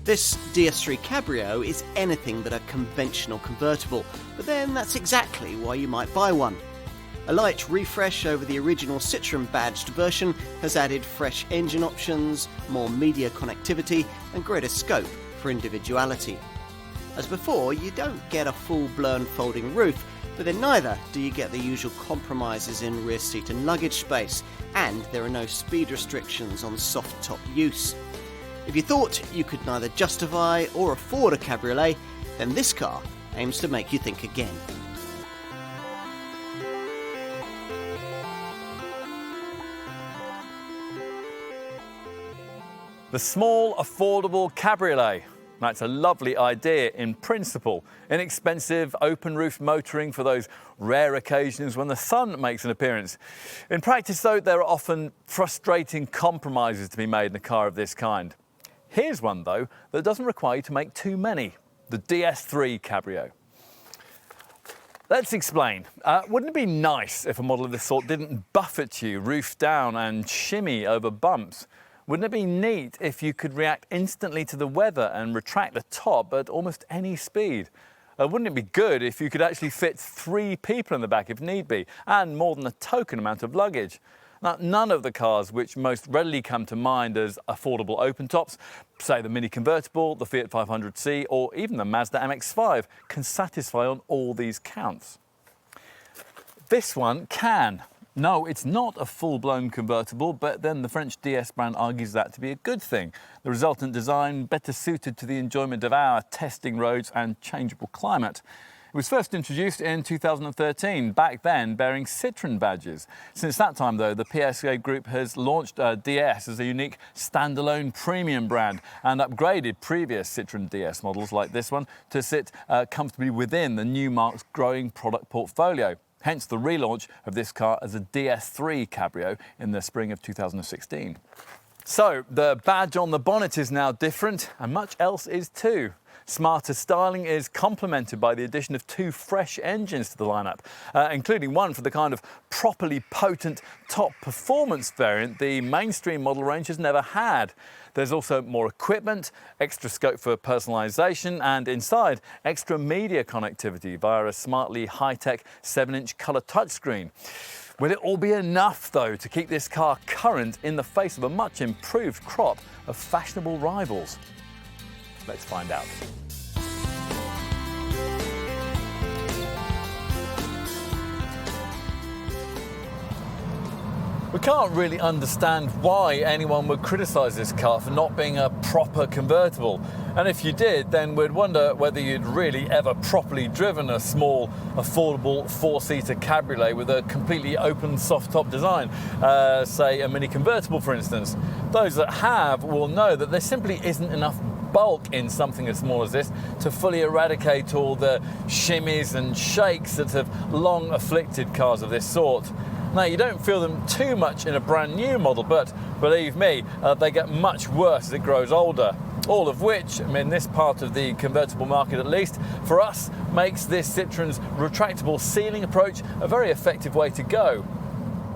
This DS3 Cabrio is anything but a conventional convertible, but then that's exactly why you might buy one. A light refresh over the original Citroen badged version has added fresh engine options, more media connectivity and greater scope for individuality. As before, you don't get a full-blown folding roof, but then neither do you get the usual compromises in rear seat and luggage space, and there are no speed restrictions on soft top use. If you thought you could neither justify or afford a cabriolet, then this car aims to make you think again. The small, affordable cabriolet. That's a lovely idea in principle. Inexpensive, open-roof motoring for those rare occasions when the sun makes an appearance. In practice, though, there are often frustrating compromises to be made in a car of this kind. Here's one, though, that doesn't require you to make too many. The DS3 Cabrio. Let's explain. Wouldn't it be nice if a model of this sort didn't buffet you roof down and shimmy over bumps? Wouldn't it be neat if you could react instantly to the weather and retract the top at almost any speed? Wouldn't it be good if you could actually fit 3 people in the back if need be, and more than a token amount of luggage? Now, none of the cars which most readily come to mind as affordable open tops, say the Mini Convertible, the Fiat 500c, or even the Mazda MX-5, can satisfy on all these counts. This one can. No, it's not a full-blown convertible, but then the French DS brand argues that to be a good thing. The resultant design better suited to the enjoyment of our testing roads and changeable climate. It was first introduced in 2013, back then bearing Citroen badges. Since that time, though, the PSA Group has launched DS as a unique standalone premium brand and upgraded previous Citroen DS models like this one to sit comfortably within the new marque's growing product portfolio. Hence the relaunch of this car as a DS3 Cabrio in the spring of 2016. So the badge on the bonnet is now different, and much else is too. Smarter styling is complemented by the addition of 2 fresh engines to the lineup, including one for the kind of properly potent top performance variant the mainstream model range has never had. There's also more equipment, extra scope for personalisation, and inside, extra media connectivity via a smartly high-tech 7-inch colour touchscreen. Will it all be enough, though, to keep this car current in the face of a much improved crop of fashionable rivals? Let's find out. We can't really understand why anyone would criticise this car for not being a proper convertible. And if you did, then we'd wonder whether you'd really ever properly driven a small, affordable 4-seater cabriolet with a completely open soft-top design, say a Mini Convertible, for instance. Those that have will know that there simply isn't enough bulk in something as small as this to fully eradicate all the shimmies and shakes that have long afflicted cars of this sort. Now, you don't feel them too much in a brand new model, but believe me, they get much worse as it grows older. All of which, in this part of the convertible market at least, for us, makes this Citroen's retractable ceiling approach a very effective way to go.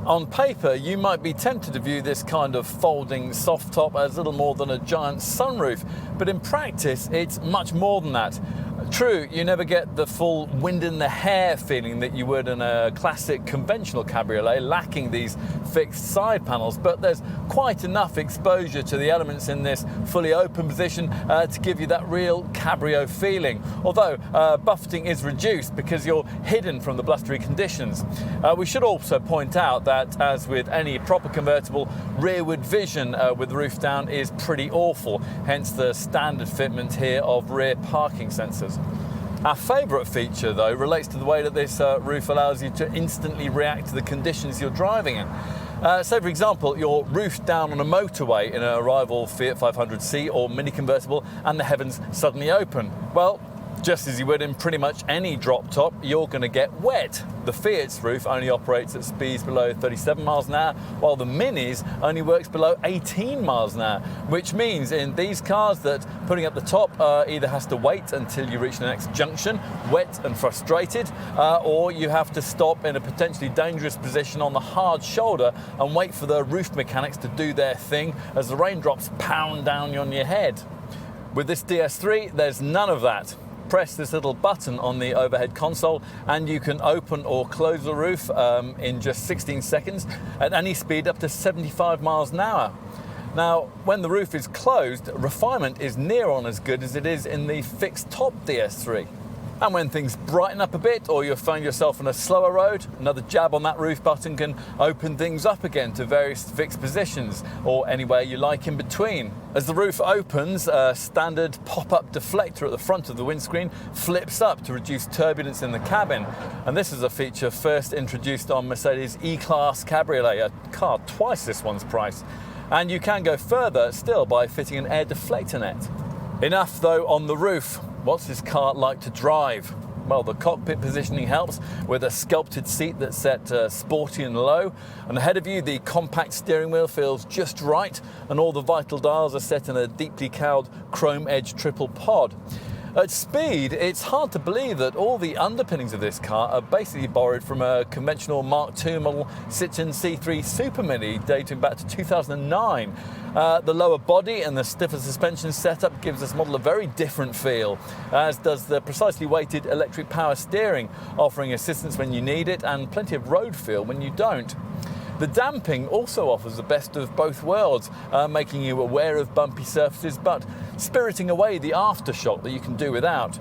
On paper, you might be tempted to view this kind of folding soft top as little more than a giant sunroof, but in practice, it's much more than that. True, you never get the full wind in the hair feeling that you would in a classic conventional cabriolet, lacking these fixed side panels, but there's quite enough exposure to the elements in this fully open position to give you that real cabrio feeling. Although buffeting is reduced because you're hidden from the blustery conditions. We should also point out that, as with any proper convertible, rearward vision with the roof down is pretty awful, hence the standard fitment here of rear parking sensors. Our favourite feature, though, relates to the way that this roof allows you to instantly react to the conditions you're driving in. So, for example, you're roofed down on a motorway in a rival Fiat 500c or Mini Convertible and the heavens suddenly open. Well, just as you would in pretty much any drop top, you're going to get wet. The Fiat's roof only operates at speeds below 37 miles an hour, while the Mini's only works below 18 miles an hour, which means in these cars that putting up the top either has to wait until you reach the next junction, wet and frustrated, or you have to stop in a potentially dangerous position on the hard shoulder and wait for the roof mechanics to do their thing as the raindrops pound down on your head. With this DS3, there's none of that. Press this little button on the overhead console and you can open or close the roof in just 16 seconds at any speed up to 75 miles an hour. Now, when the roof is closed, refinement is near on as good as it is in the fixed top DS3. And when things brighten up a bit or you find yourself on a slower road, another jab on that roof button can open things up again to various fixed positions or anywhere you like in between. As the roof opens, a standard pop-up deflector at the front of the windscreen flips up to reduce turbulence in the cabin. And this is a feature first introduced on Mercedes E-Class Cabriolet, a car twice this one's price. And you can go further still by fitting an air deflector net. Enough though on the roof. What's this car like to drive? Well, the cockpit positioning helps with a sculpted seat that's set sporty and low. And ahead of you, the compact steering wheel feels just right, and all the vital dials are set in a deeply cowled chrome-edged triple pod. At speed, it's hard to believe that all the underpinnings of this car are basically borrowed from a conventional Mark II model Citroen C3 Super Mini dating back to 2009. The lower body and the stiffer suspension setup gives this model a very different feel, as does the precisely weighted electric power steering, offering assistance when you need it and plenty of road feel when you don't. The damping also offers the best of both worlds, making you aware of bumpy surfaces but spiriting away the aftershock that you can do without.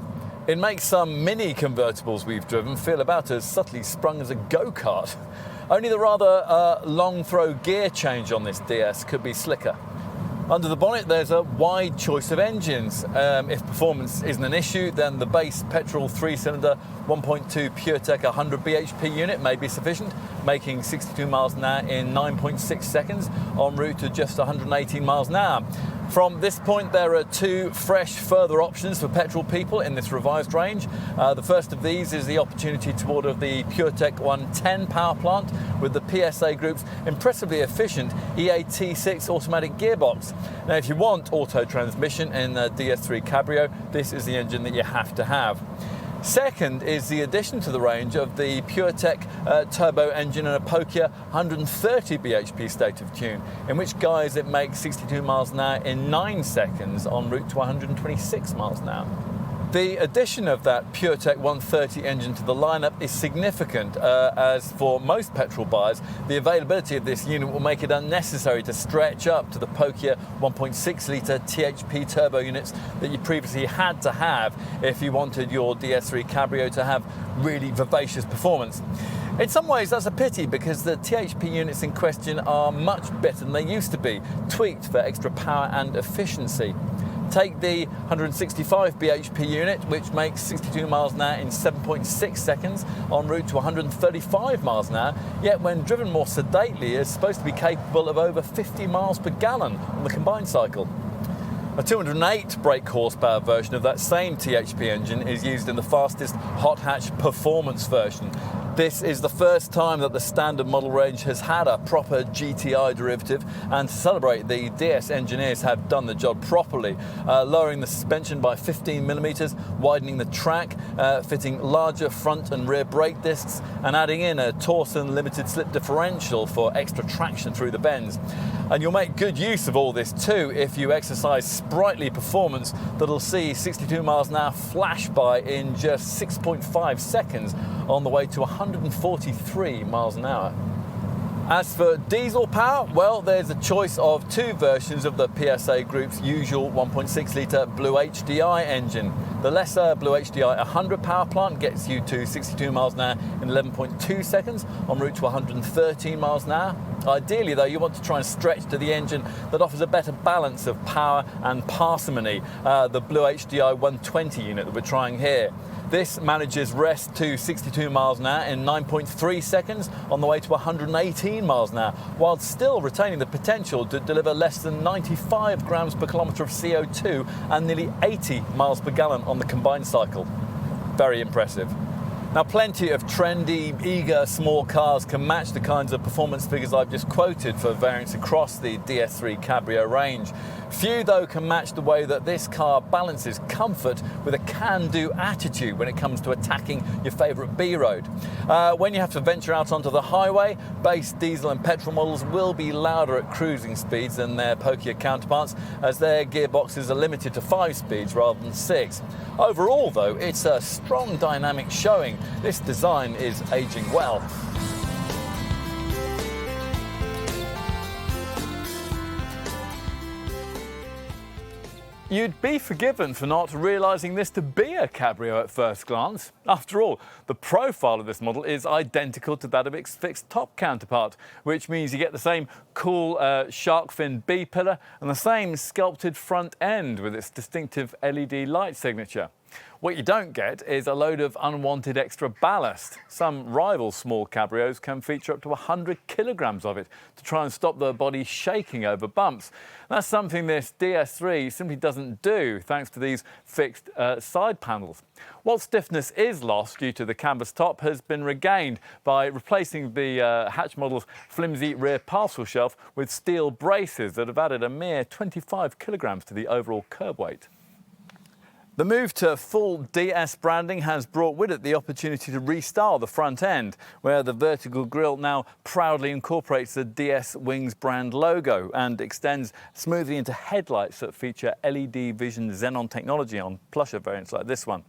It makes some mini convertibles we've driven feel about as subtly sprung as a go-kart. Only the rather long throw gear change on this DS could be slicker. Under the bonnet, there's a wide choice of engines. If performance isn't an issue, then the base petrol 3-cylinder 1.2 PureTech 100 bhp unit may be sufficient, making 62 miles an hour in 9.6 seconds en route to just 118 miles an hour. From this point, there are two fresh further options for petrol people in this revised range. The first of these is the opportunity to order the PureTech 110 power plant with the PSA Group's impressively efficient EAT6 automatic gearbox. Now, if you want auto transmission in the DS3 Cabrio, this is the engine that you have to have. Second is the addition to the range of the PureTech turbo engine and a Pokia 130 bhp state of tune, in which guise it makes 62 miles an hour in 9 seconds en route to 126 miles an hour. The addition of that PureTech 130 engine to the lineup is significant, as for most petrol buyers, the availability of this unit will make it unnecessary to stretch up to the Pokia 1.6 litre THP turbo units that you previously had to have if you wanted your DS3 Cabrio to have really vivacious performance. In some ways that's a pity, because the THP units in question are much better than they used to be, tweaked for extra power and efficiency. Take the 165 bhp unit, which makes 62 miles an hour in 7.6 seconds en route to 135 miles an hour, yet when driven more sedately is supposed to be capable of over 50 miles per gallon on the combined cycle. A 208 brake horsepower version of that same THP engine is used in the fastest hot hatch performance version. This is the first time that the standard model range has had a proper GTI derivative, and to celebrate, the DS engineers have done the job properly, lowering the suspension by 15mm, widening the track, fitting larger front and rear brake discs, and adding in a Torsen limited slip differential for extra traction through the bends. And you'll make good use of all this too if you exercise sprightly performance that'll see 62 miles an hour flash by in just 6.5 seconds on the way to 143 miles an hour. As for diesel power, well, there's a choice of two versions of the PSA Group's usual 1.6 litre Blue HDI engine. The lesser Blue HDI 100 power plant gets you to 62 miles an hour in 11.2 seconds en route to 113 miles an hour. Ideally, though, you want to try and stretch to the engine that offers a better balance of power and parsimony, the Blue HDI 120 unit that we're trying here. This manages rest to 62 miles an hour in 9.3 seconds on the way to 118 miles an hour, while still retaining the potential to deliver less than 95 grams per kilometre of CO2 and nearly 80 miles per gallon on the combined cycle. Very impressive. Now, plenty of trendy, eager small cars can match the kinds of performance figures I've just quoted for variants across the DS3 Cabrio range. Few, though, can match the way that this car balances comfort with a can-do attitude when it comes to attacking your favourite B-road. When you have to venture out onto the highway, base diesel and petrol models will be louder at cruising speeds than their pokier counterparts, as their gearboxes are limited to 5 speeds rather than 6. Overall, though, it's a strong dynamic showing. This design is ageing well. You'd be forgiven for not realising this to be a Cabrio at first glance. After all, the profile of this model is identical to that of its fixed top counterpart, which means you get the same cool shark fin B-pillar and the same sculpted front end with its distinctive LED light signature. What you don't get is a load of unwanted extra ballast. Some rival small cabrios can feature up to 100 kilograms of it to try and stop the body shaking over bumps. That's something this DS3 simply doesn't do, thanks to these fixed side panels. What stiffness is lost due to the canvas top has been regained by replacing the hatch model's flimsy rear parcel shelf with steel braces that have added a mere 25 kilograms to the overall curb weight. The move to full DS branding has brought with it the opportunity to restyle the front end, where the vertical grille now proudly incorporates the DS Wings brand logo and extends smoothly into headlights that feature LED Vision Xenon technology on plusher variants like this one.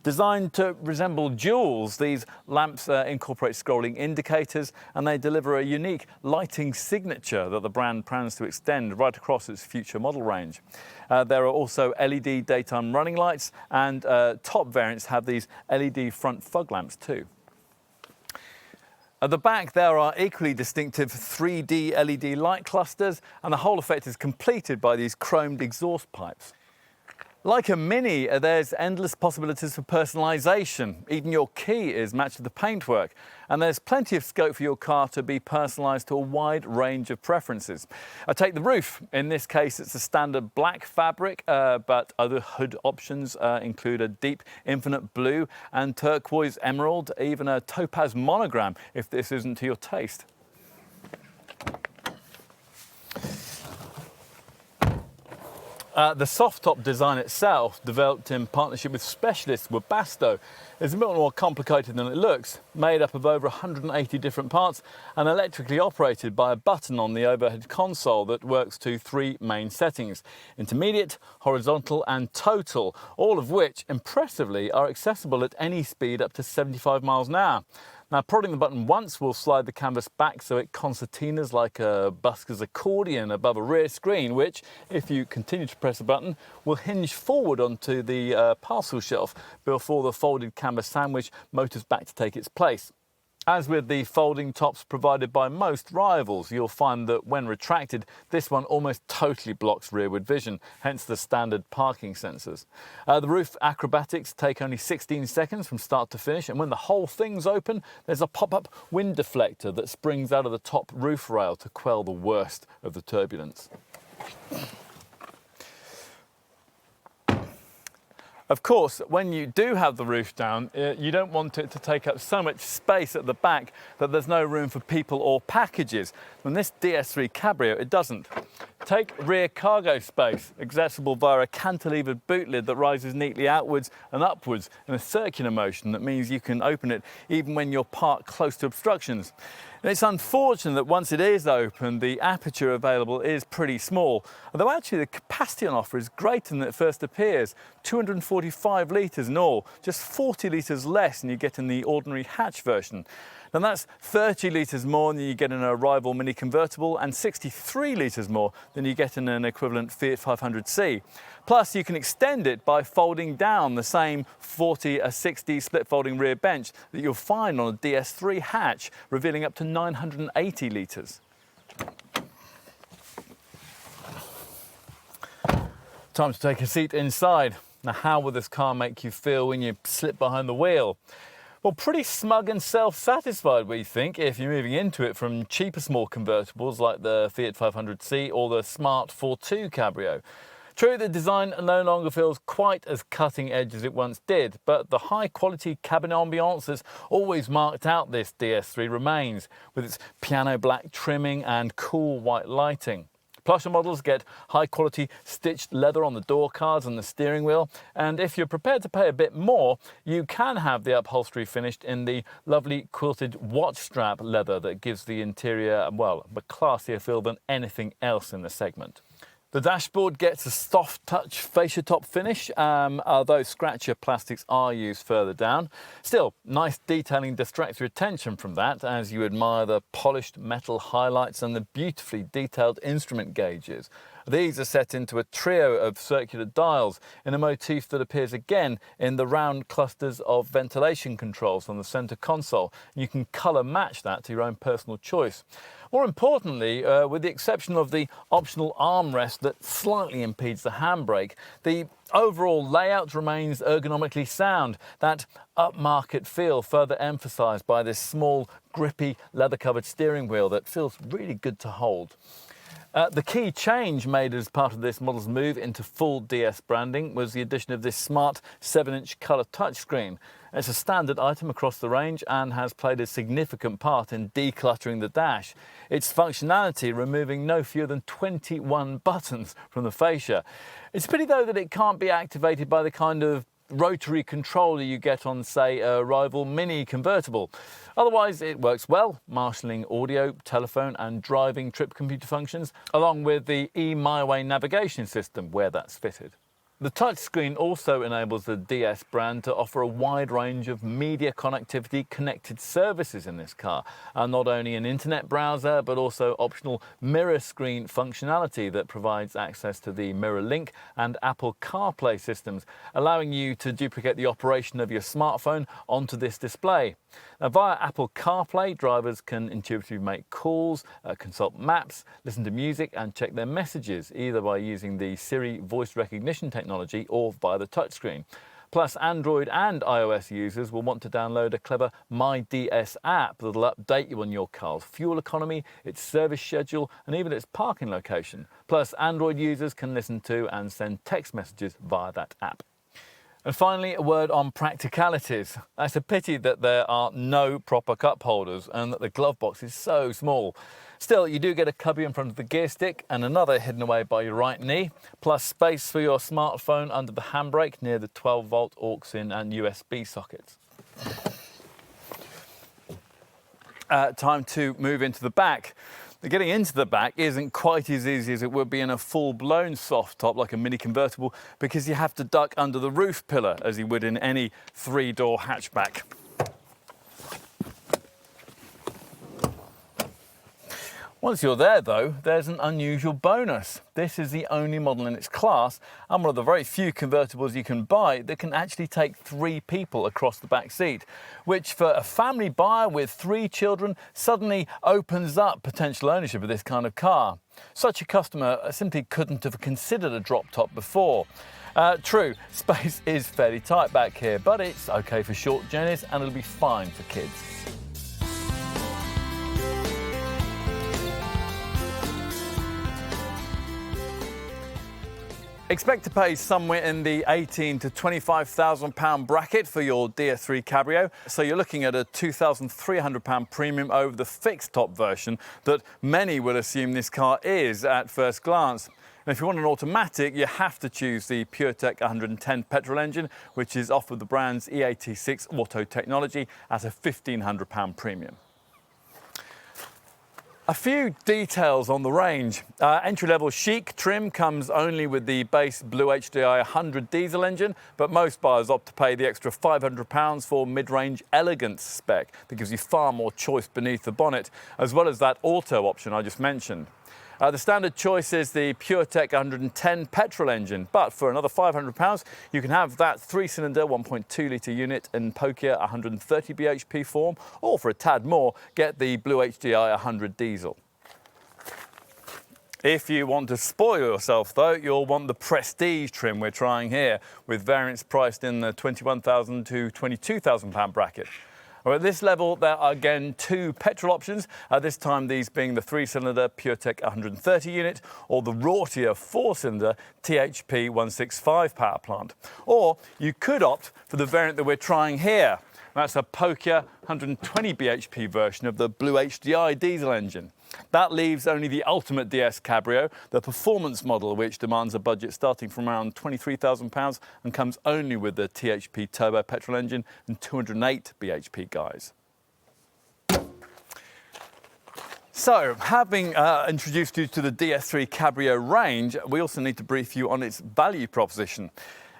Designed to resemble jewels, these lamps incorporate scrolling indicators, and they deliver a unique lighting signature that the brand plans to extend right across its future model range. There are also LED daytime running lights, and top variants have these LED front fog lamps too. At the back there are equally distinctive 3D LED light clusters, and the whole effect is completed by these chromed exhaust pipes. Like a Mini, there's endless possibilities for personalisation. Even your key is matched to the paintwork, and there's plenty of scope for your car to be personalised to a wide range of preferences. I take the roof. In this case, it's a standard black fabric, but other hood options include a deep infinite blue and turquoise emerald, even a topaz monogram if this isn't to your taste. The soft top design itself, developed in partnership with specialist Webasto, is a bit more complicated than it looks, made up of over 180 different parts and electrically operated by a button on the overhead console that works to 3 main settings: intermediate, horizontal and total, all of which impressively are accessible at any speed up to 75 miles an hour. Now, prodding the button once will slide the canvas back so it concertinas like a busker's accordion above a rear screen, which, if you continue to press the button, will hinge forward onto the parcel shelf before the folded canvas sandwich motors back to take its place. As with the folding tops provided by most rivals, you'll find that when retracted, this one almost totally blocks rearward vision, hence the standard parking sensors. The roof acrobatics take only 16 seconds from start to finish, and when the whole thing's open, there's a pop-up wind deflector that springs out of the top roof rail to quell the worst of the turbulence. Of course, when you do have the roof down, you don't want it to take up so much space at the back that there's no room for people or packages. On this DS3 Cabrio, it doesn't. Take rear cargo space, accessible via a cantilevered boot lid that rises neatly outwards and upwards in a circular motion that means you can open it even when you're parked close to obstructions. And it's unfortunate that once it is open, the aperture available is pretty small, although actually the capacity on offer is greater than it first appears, 245 litres in all, just 40 litres less than you get in the ordinary hatch version. And that's 30 litres more than you get in a rival mini convertible and 63 litres more than you get in an equivalent Fiat 500c. Plus, you can extend it by folding down the same 40/60 split folding rear bench that you'll find on a DS3 hatch, revealing up to 980 litres. Time to take a seat inside. Now, how will this car make you feel when you slip behind the wheel? Well, pretty smug and self-satisfied, we think, if you're moving into it from cheaper small convertibles like the Fiat 500c or the Smart 4.2 Cabrio. True, the design no longer feels quite as cutting edge as it once did, but the high-quality cabin ambiance that's always marked out this DS3 remains, with its piano black trimming and cool white lighting. Plusher models get high-quality stitched leather on the door cards and the steering wheel, and if you're prepared to pay a bit more, you can have the upholstery finished in the lovely quilted watch strap leather that gives the interior, well, a classier feel than anything else in the segment. The dashboard gets a soft touch fascia top finish, although scratcher plastics are used further down. Still, nice detailing distracts your attention from that as you admire the polished metal highlights and the beautifully detailed instrument gauges. These are set into a trio of circular dials in a motif that appears again in the round clusters of ventilation controls on the centre console. You can colour match that to your own personal choice. More importantly, with the exception of the optional armrest that slightly impedes the handbrake, the overall layout remains ergonomically sound, that upmarket feel further emphasised by this small, grippy, leather-covered steering wheel that feels really good to hold. The key change made as part of this model's move into full DS branding was the addition of this smart 7-inch colour touchscreen. It's a standard item across the range and has played a significant part in decluttering the dash. Its functionality removing no fewer than 21 buttons from the fascia. It's a pity though that it can't be activated by the kind of rotary controller you get on, say, a rival mini convertible. Otherwise, it works well, marshalling audio, telephone and driving trip computer functions, along with the eMyWay navigation system where that's fitted. The touchscreen also enables the DS brand to offer a wide range of media connectivity connected services in this car, and not only an internet browser but also optional mirror screen functionality that provides access to the Mirror Link and Apple CarPlay systems, allowing you to duplicate the operation of your smartphone onto this display. Now, via Apple CarPlay, drivers can intuitively make calls, consult maps, listen to music and check their messages, either by using the Siri voice recognition technology or via the touchscreen. Plus, Android and iOS users will want to download a clever My DS app that'll update you on your car's fuel economy, its service schedule and even its parking location. Plus, Android users can listen to and send text messages via that app. And finally, a word on practicalities. It's a pity that there are no proper cup holders and that the glove box is so small. Still, you do get a cubby in front of the gear stick and another hidden away by your right knee, plus space for your smartphone under the handbrake near the 12-volt aux-in and USB sockets. Time to move into the back. Getting into the back isn't quite as easy as it would be in a full-blown soft top like a mini convertible, because you have to duck under the roof pillar as you would in any three-door hatchback. Once you're there though, there's an unusual bonus. This is the only model in its class and one of the very few convertibles you can buy that can actually take 3 people across the back seat, which for a family buyer with 3 children suddenly opens up potential ownership of this kind of car. Such a customer simply couldn't have considered a drop top before. True, space is fairly tight back here, but it's okay for short journeys and it'll be fine for kids. Expect to pay somewhere in the £18,000 to £25,000 bracket for your DS3 Cabrio, so you're looking at a £2,300 premium over the fixed top version that many would assume this car is at first glance. And if you want an automatic, you have to choose the PureTech 110 petrol engine, which is offered the brand's E86 auto technology at a £1,500 premium. A few details on the range. Entry-level chic trim comes only with the base Blue HDI 100 diesel engine, but most buyers opt to pay the extra £500 for mid-range elegance spec that gives you far more choice beneath the bonnet, as well as that auto option I just mentioned. The standard choice is the PureTech 110 petrol engine, but for another £500 you can have that 3-cylinder 1.2 litre unit in Pokia 130 bhp form, or for a tad more get the Blue HDI 100 diesel. If you want to spoil yourself though, you'll want the Prestige trim we're trying here, with variants priced in the £21,000 to £22,000 bracket. Well, at this level, there are again 2 petrol options, this time these being the 3-cylinder PureTech 130 unit or the rortier 4-cylinder THP 165 power plant. Or you could opt for the variant that we're trying here, That's a pokier 120 bhp version of the Blue HDI diesel engine. That leaves only the ultimate DS Cabrio, the performance model, which demands a budget starting from around £23,000 and comes only with the THP turbo petrol engine and 208 bhp guys. So, having introduced you to the DS3 Cabrio range, we also need to brief you on its value proposition.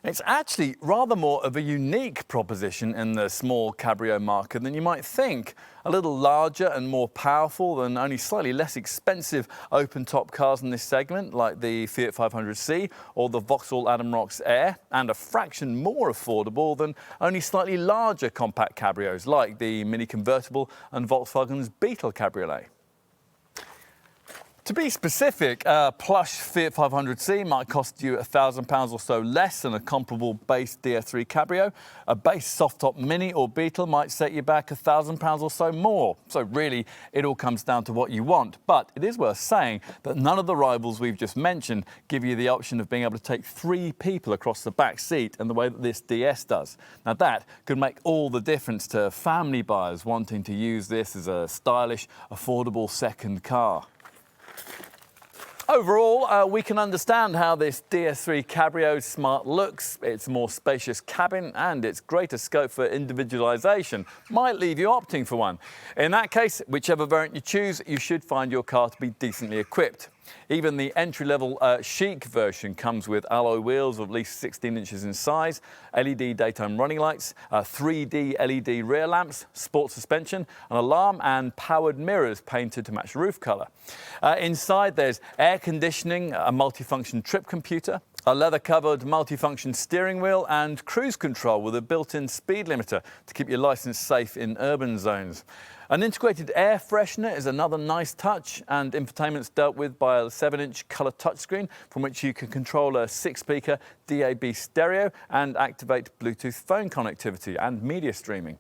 It's actually rather more of a unique proposition in the small cabrio market than you might think. A little larger and more powerful than only slightly less expensive open-top cars in this segment, like the Fiat 500c or the Vauxhall Adam Rocks Air, and a fraction more affordable than only slightly larger compact cabrios, like the Mini Convertible and Volkswagen's Beetle Cabriolet. To be specific, a plush Fiat 500c might cost you £1,000 or so less than a comparable base DS3 Cabrio. A base soft-top Mini or Beetle might set you back £1,000 or so more. So really, it all comes down to what you want. But it is worth saying that none of the rivals we've just mentioned give you the option of being able to take 3 people across the back seat in the way that this DS does. Now that could make all the difference to family buyers wanting to use this as a stylish, affordable second car. Overall, we can understand how this DS3 Cabrio's smart looks, its more spacious cabin and its greater scope for individualisation might leave you opting for one. In that case, whichever variant you choose, you should find your car to be decently equipped. Even the entry-level chic version comes with alloy wheels of at least 16 inches in size, LED daytime running lights, 3D LED rear lamps, sport suspension, an alarm and powered mirrors painted to match roof colour. Inside there's air conditioning, a multifunction trip computer, a leather-covered multifunction steering wheel and cruise control with a built-in speed limiter to keep your licence safe in urban zones. An integrated air freshener is another nice touch, and infotainment's dealt with by a 7-inch colour touchscreen from which you can control a 6-speaker DAB stereo and activate Bluetooth phone connectivity and media streaming.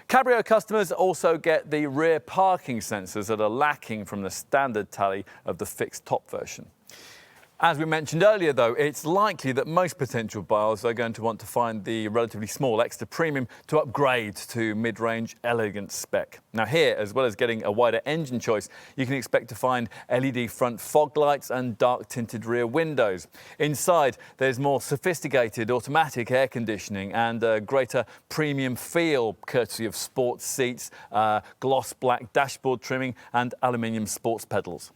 Cabrio customers also get the rear parking sensors that are lacking from the standard tally of the fixed top version. As we mentioned earlier, though, it's likely that most potential buyers are going to want to find the relatively small extra premium to upgrade to mid-range elegance spec. Now here, as well as getting a wider engine choice, you can expect to find LED front fog lights and dark tinted rear windows. Inside, there's more sophisticated automatic air conditioning and a greater premium feel, courtesy of sports seats, gloss black dashboard trimming and aluminium sports pedals.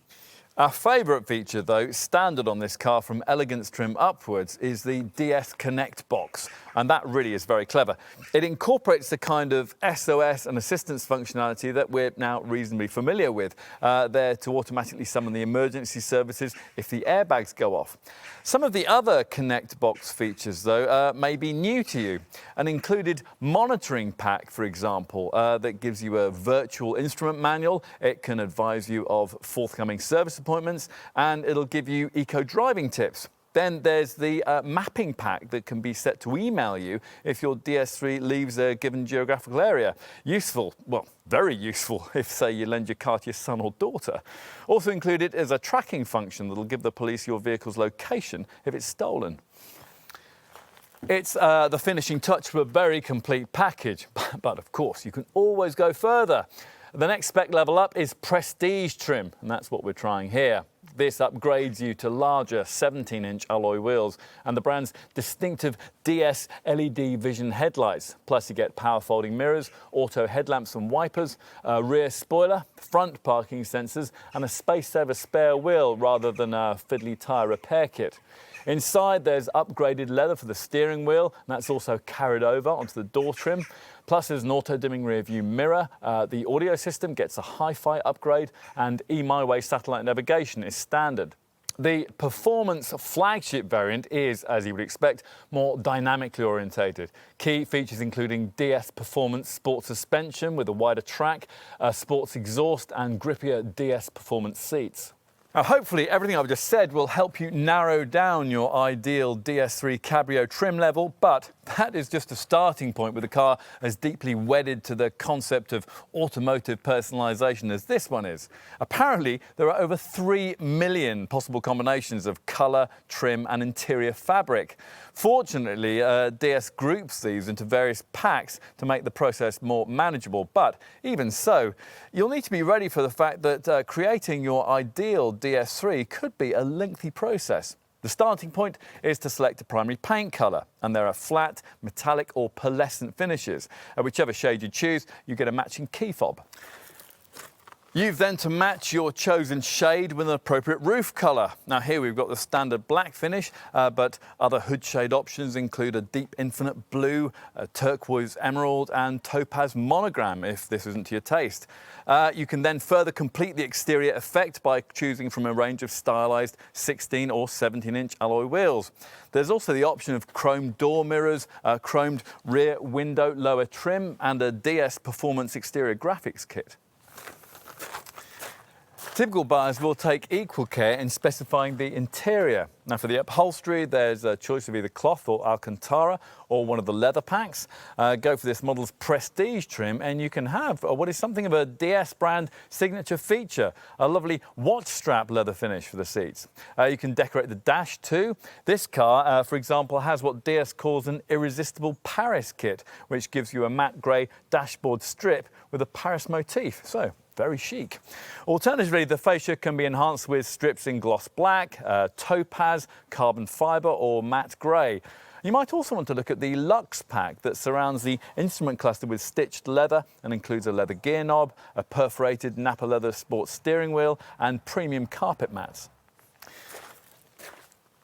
Our favourite feature, though, standard on this car from elegance trim upwards, is the DS Connect box, and that really is very clever. It incorporates the kind of SOS and assistance functionality that we're now reasonably familiar with, there to automatically summon the emergency services if the airbags go off. Some of the other Connect box features, though, may be new to you. An included monitoring pack, for example, that gives you a virtual instrument manual. It can advise you of forthcoming service appointments, and it'll give you eco-driving tips. Then there's the mapping pack that can be set to email you if your DS3 leaves a given geographical area. Useful, well, very useful if, say, you lend your car to your son or daughter. Also included is a tracking function that'll give the police your vehicle's location if it's stolen. It's the finishing touch to a very complete package, but of course you can always go further. The next spec level up is Prestige trim, and that's what we're trying here. This upgrades you to larger 17-inch alloy wheels and the brand's distinctive DS LED vision headlights. Plus you get power folding mirrors, auto headlamps and wipers, a rear spoiler, front parking sensors and a space-saver spare wheel rather than a fiddly tyre repair kit. Inside there's upgraded leather for the steering wheel, and that's also carried over onto the door trim. Plus there's an auto-dimming rear view mirror, the audio system gets a hi-fi upgrade, and eMyWay satellite navigation is standard. The performance flagship variant is, as you would expect, more dynamically orientated. Key features including DS Performance Sport suspension with a wider track, sports exhaust and grippier DS Performance seats. Now, hopefully everything I've just said will help you narrow down your ideal DS3 Cabrio trim level, but That is just a starting point with a car as deeply wedded to the concept of automotive personalisation as this one is. Apparently, there are over 3 million possible combinations of colour, trim and interior fabric. Fortunately, DS groups these into various packs to make the process more manageable. But even so, you'll need to be ready for the fact that creating your ideal DS3 could be a lengthy process. The starting point is to select a primary paint colour, and there are flat, metallic or pearlescent finishes. Whichever shade you choose, you get a matching key fob. You've then to match your chosen shade with an appropriate roof colour. Now here we've got the standard black finish, but other hood shade options include a deep infinite blue, a turquoise emerald and topaz monogram if this isn't to your taste. You can then further complete the exterior effect by choosing from a range of stylised 16 or 17-inch alloy wheels. There's also the option of chrome door mirrors, chromed rear window lower trim and a DS Performance exterior graphics kit. Typical buyers will take equal care in specifying the interior. Now for the upholstery, there's a choice of either cloth or Alcantara or one of the leather packs. Go for this model's prestige trim and you can have what is something of a DS brand signature feature, a lovely watch strap leather finish for the seats. You can decorate the dash too. This car, for example, has what DS calls an irresistible Paris kit, which gives you a matte grey dashboard strip with a Paris motif. So, very chic. Alternatively, the fascia can be enhanced with strips in gloss black, topaz, carbon fibre or matte grey. You might also want to look at the Luxe pack that surrounds the instrument cluster with stitched leather and includes a leather gear knob, a perforated Napa leather sports steering wheel and premium carpet mats.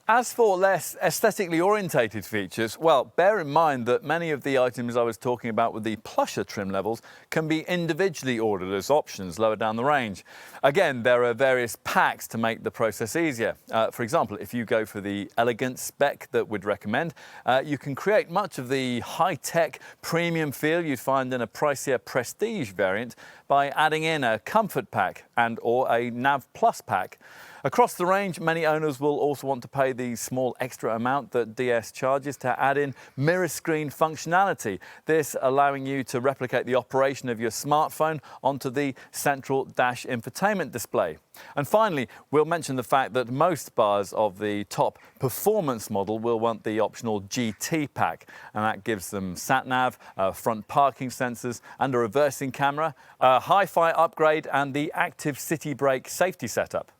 As for less aesthetically orientated features, well, bear in mind that many of the items I was talking about with the plusher trim levels can be individually ordered as options lower down the range. Again, there are various packs to make the process easier. For example, if you go for the elegant spec that we'd recommend, you can create much of the high-tech premium feel you'd find in a pricier prestige variant by adding in a comfort pack and or a Nav Plus pack. Across the range, many owners will also want to pay the small extra amount that DS charges to add in mirror screen functionality, this allowing you to replicate the operation of your smartphone onto the central dash infotainment display. And finally, we'll mention the fact that most buyers of the top performance model will want the optional GT pack, and that gives them sat-nav, front parking sensors and a reversing camera, a hi-fi upgrade and the active city brake safety setup.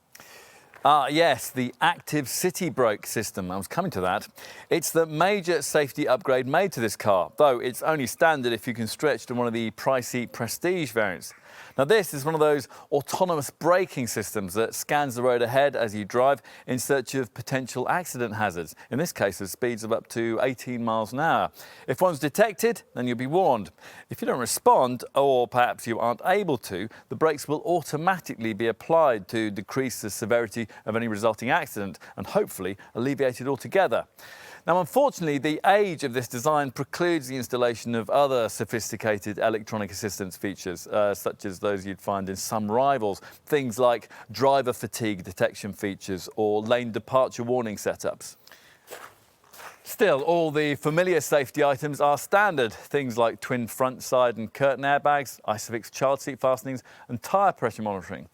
Yes, the active city brake system. I was coming to that. It's the major safety upgrade made to this car, though it's only standard if you can stretch to one of the pricey prestige variants. Now this is one of those autonomous braking systems that scans the road ahead as you drive in search of potential accident hazards, in this case at speeds of up to 18 miles an hour. If one's detected, then you'll be warned. If you don't respond, or perhaps you aren't able to, the brakes will automatically be applied to decrease the severity of any resulting accident and hopefully alleviate it altogether. Now, unfortunately, the age of this design precludes the installation of other sophisticated electronic assistance features, such as those you'd find in some rivals, things like driver fatigue detection features or lane departure warning setups. Still, all the familiar safety items are standard, things like twin front, side and curtain airbags, ISOFIX child seat fastenings and tyre pressure monitoring.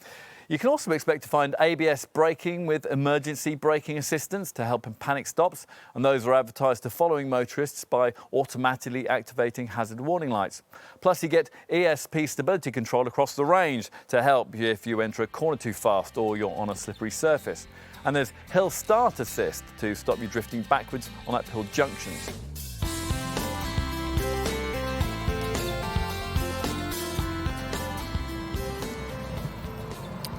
You can also expect to find ABS braking with emergency braking assistance to help in panic stops, and those are advertised to following motorists by automatically activating hazard warning lights. Plus you get ESP stability control across the range to help you if you enter a corner too fast or you're on a slippery surface. And there's hill start assist to stop you drifting backwards on uphill junctions.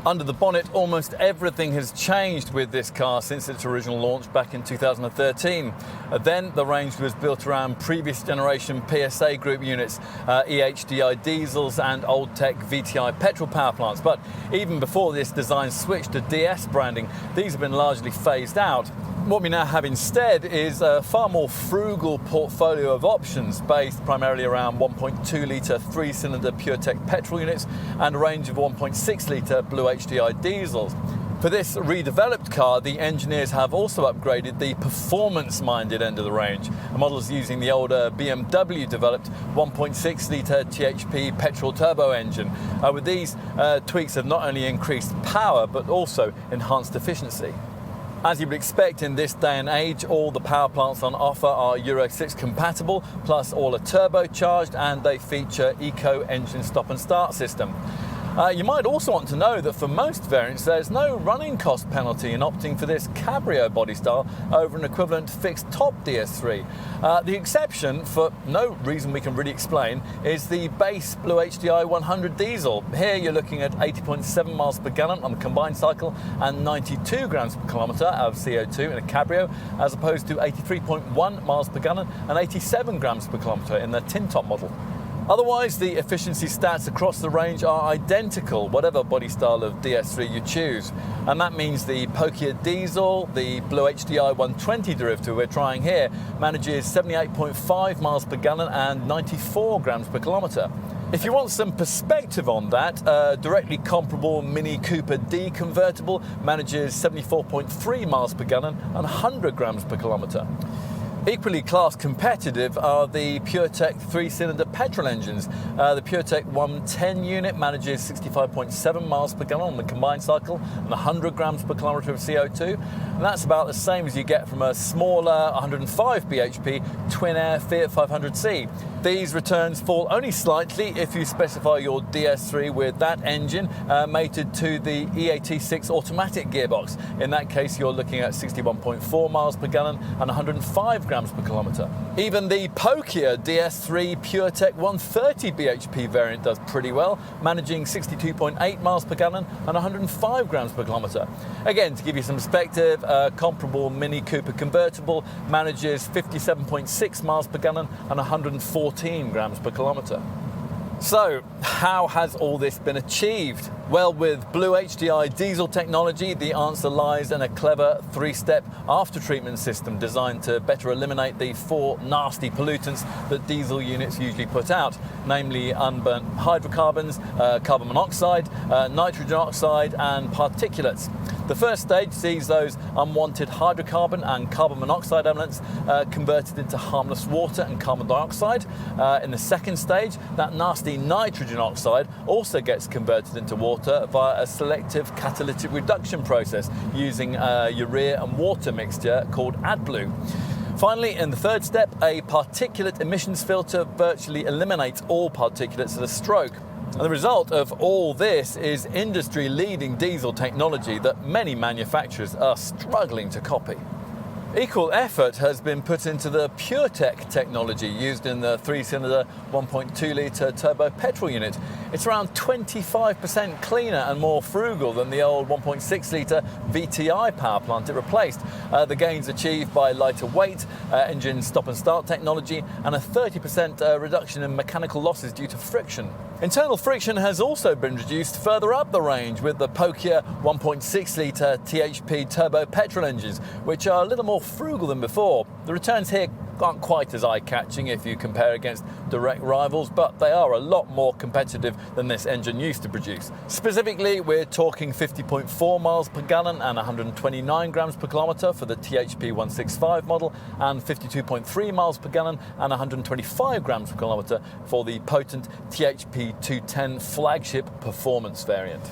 Under the bonnet, almost everything has changed with this car since its original launch back in 2013. Then the range was built around previous generation PSA group units, EHDI diesels and old tech VTI petrol power plants. But even before this design switched to DS branding, these have been largely phased out. What we now have instead is a far more frugal portfolio of options based primarily around 1.2 litre 3-cylinder PureTech petrol units and a range of 1.6 litre Blue HDI diesels. For this redeveloped car, the engineers have also upgraded the performance-minded end of the range. The model's using the older BMW-developed 1.6-litre THP petrol turbo engine. With these tweaks have not only increased power, but also enhanced efficiency. As you would expect in this day and age, all the power plants on offer are Euro 6 compatible, plus all are turbocharged, and they feature Eco engine stop and start system. You might also want to know that for most variants there's no running cost penalty in opting for this Cabrio body style over an equivalent fixed top DS3. The exception, for no reason we can really explain, is the base Blue HDI 100 diesel. Here you're looking at 80.7 miles per gallon on the combined cycle and 92 grams per kilometre of CO2 in a Cabrio, as opposed to 83.1 miles per gallon and 87 grams per kilometre in the tin top model. Otherwise, the efficiency stats across the range are identical, whatever body style of DS3 you choose. And that means the pokier diesel, the Blue HDI 120 derivative we're trying here, manages 78.5 miles per gallon and 94 grams per kilometre. If you want some perspective on that, directly comparable Mini Cooper D convertible manages 74.3 miles per gallon and 100 grams per kilometre. Equally class competitive are the PureTech 3-cylinder petrol engines. The PureTech 110 unit manages 65.7 miles per gallon on the combined cycle and 100 grams per kilometre of CO2. And that's about the same as you get from a smaller 105 bhp twin-air Fiat 500c. These returns fall only slightly if you specify your DS3 with that engine mated to the E86 automatic gearbox. In that case, you're looking at 61.4 miles per gallon and 105 grams per kilometre. Even the pokier DS3 PureTech 130 bhp variant does pretty well, managing 62.8 miles per gallon and 105 grams per kilometre. Again, to give you some perspective, comparable Mini Cooper convertible manages 57.6 miles per gallon and 114 grams per kilometre. So, how has all this been achieved? Well, with Blue HDI diesel technology, the answer lies in a clever three-step after-treatment system designed to better eliminate the four nasty pollutants that diesel units usually put out, namely unburnt hydrocarbons, carbon monoxide, nitrogen oxide and particulates. The first stage sees those unwanted hydrocarbon and carbon monoxide elements converted into harmless water and carbon dioxide. In the second stage, that nasty nitrogen oxide also gets converted into water via a selective catalytic reduction process using a urea and water mixture called AdBlue. Finally, in the third step, a particulate emissions filter virtually eliminates all particulates at a stroke. And the result of all this is industry-leading diesel technology that many manufacturers are struggling to copy. Equal effort has been put into the PureTech technology used in the 3-cylinder 1.2-litre turbo petrol unit. It's around 25% cleaner and more frugal than the old 1.6-litre VTI power plant it replaced. The gains achieved by lighter weight, engine stop and start technology, and a 30% reduction in mechanical losses due to friction. Internal friction has also been reduced further up the range with the pokier 1.6-litre THP turbo petrol engines, which are a little more frugal than before. The returns here aren't quite as eye-catching if you compare against direct rivals, but they are a lot more competitive than this engine used to produce. Specifically, we're talking 50.4 miles per gallon and 129 grams per kilometre for the THP 165 model, and 52.3 miles per gallon and 125 grams per kilometre for the potent THP 210 flagship performance variant.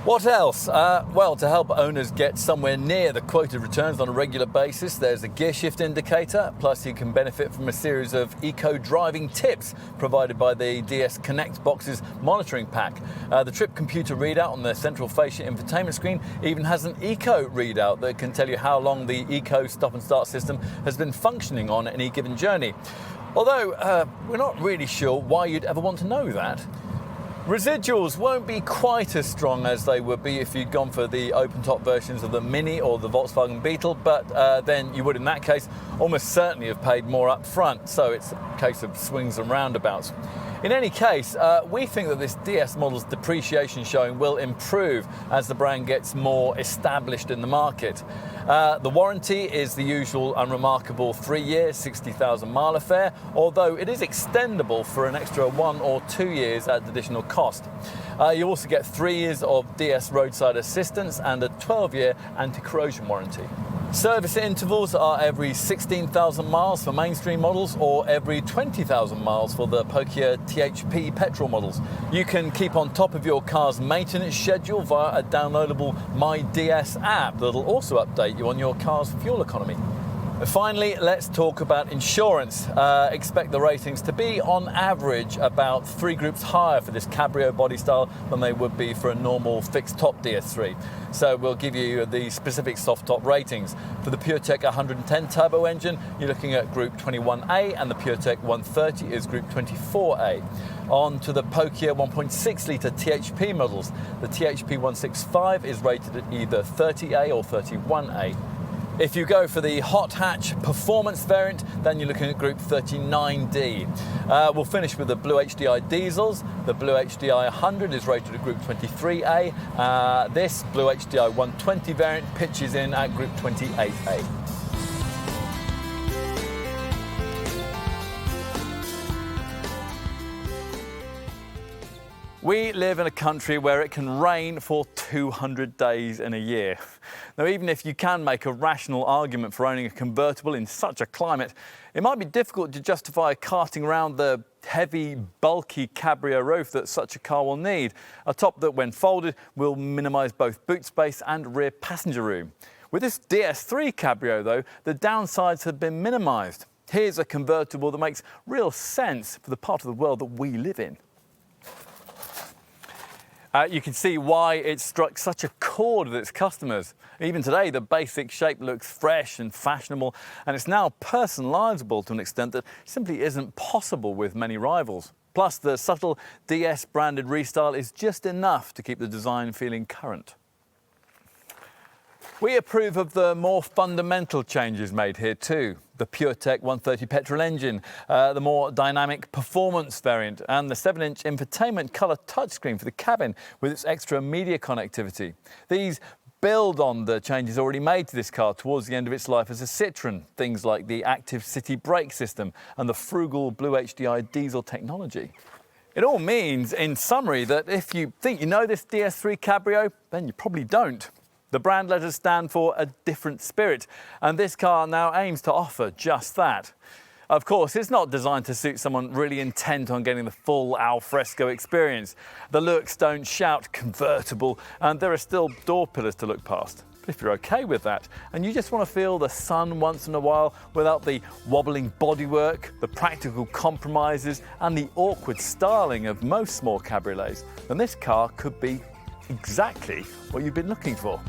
What else? Well, to help owners get somewhere near the quoted returns on a regular basis, there's a gear shift indicator, plus you can benefit from a series of eco-driving tips provided by the DS Connect box's monitoring pack. The trip computer readout on the central fascia infotainment screen even has an eco readout that can tell you how long the eco stop and start system has been functioning on any given journey. Although we're not really sure why you'd ever want to know that. Residuals won't be quite as strong as they would be if you'd gone for the open-top versions of the Mini or the Volkswagen Beetle, but then you would in that case almost certainly have paid more up front, so it's a case of swings and roundabouts. In any case, we think that this DS model's depreciation showing will improve as the brand gets more established in the market. The warranty is the usual unremarkable 3 years, 60,000 mile affair, although it is extendable for an extra 1 or 2 years at additional cost. You also get 3 years of DS roadside assistance and a 12-year anti-corrosion warranty. Service intervals are every 16,000 miles for mainstream models or every 20,000 miles for the pokier THP petrol models. You can keep on top of your car's maintenance schedule via a downloadable My DS app that'll also update you on your car's fuel economy. Finally, let's talk about insurance. Expect the ratings to be, on average, about 3 groups higher for this Cabrio body style than they would be for a normal fixed-top DS3. So we'll give you the specific soft-top ratings. For the PureTech 110 turbo engine, you're looking at Group 21A, and the PureTech 130 is Group 24A. On to the pokier 1.6-litre THP models. The THP 165 is rated at either 30A or 31A. If you go for the hot hatch performance variant, then you're looking at Group 39D. We'll finish with the Blue HDI diesels. The Blue HDI 100 is rated at Group 23A. This Blue HDI 120 variant pitches in at Group 28A. We live in a country where it can rain for 200 days in a year. Now, even if you can make a rational argument for owning a convertible in such a climate, it might be difficult to justify carting around the heavy, bulky Cabrio roof that such a car will need, a top that, when folded, will minimise both boot space and rear passenger room. With this DS3 Cabrio, though, the downsides have been minimised. Here's a convertible that makes real sense for the part of the world that we live in. You can see why it struck such a chord with its customers. Even today, the basic shape looks fresh and fashionable, and it's now personalisable to an extent that simply isn't possible with many rivals. Plus, the subtle DS-branded restyle is just enough to keep the design feeling current. We approve of the more fundamental changes made here too. The PureTech 130 petrol engine, the more dynamic performance variant, and the 7-inch infotainment colour touchscreen for the cabin with its extra media connectivity. These build on the changes already made to this car towards the end of its life as a Citroen, things like the active city brake system and the frugal Blue HDI diesel technology. It all means, in summary, that if you think you know this DS3 Cabrio, then you probably don't. The brand letters stand for a different spirit, and this car now aims to offer just that. Of course, it's not designed to suit someone really intent on getting the full al fresco experience. The looks don't shout convertible, and there are still door pillars to look past. But if you're okay with that, and you just want to feel the sun once in a while without the wobbling bodywork, the practical compromises, and the awkward styling of most small cabriolets, then this car could be exactly what you've been looking for.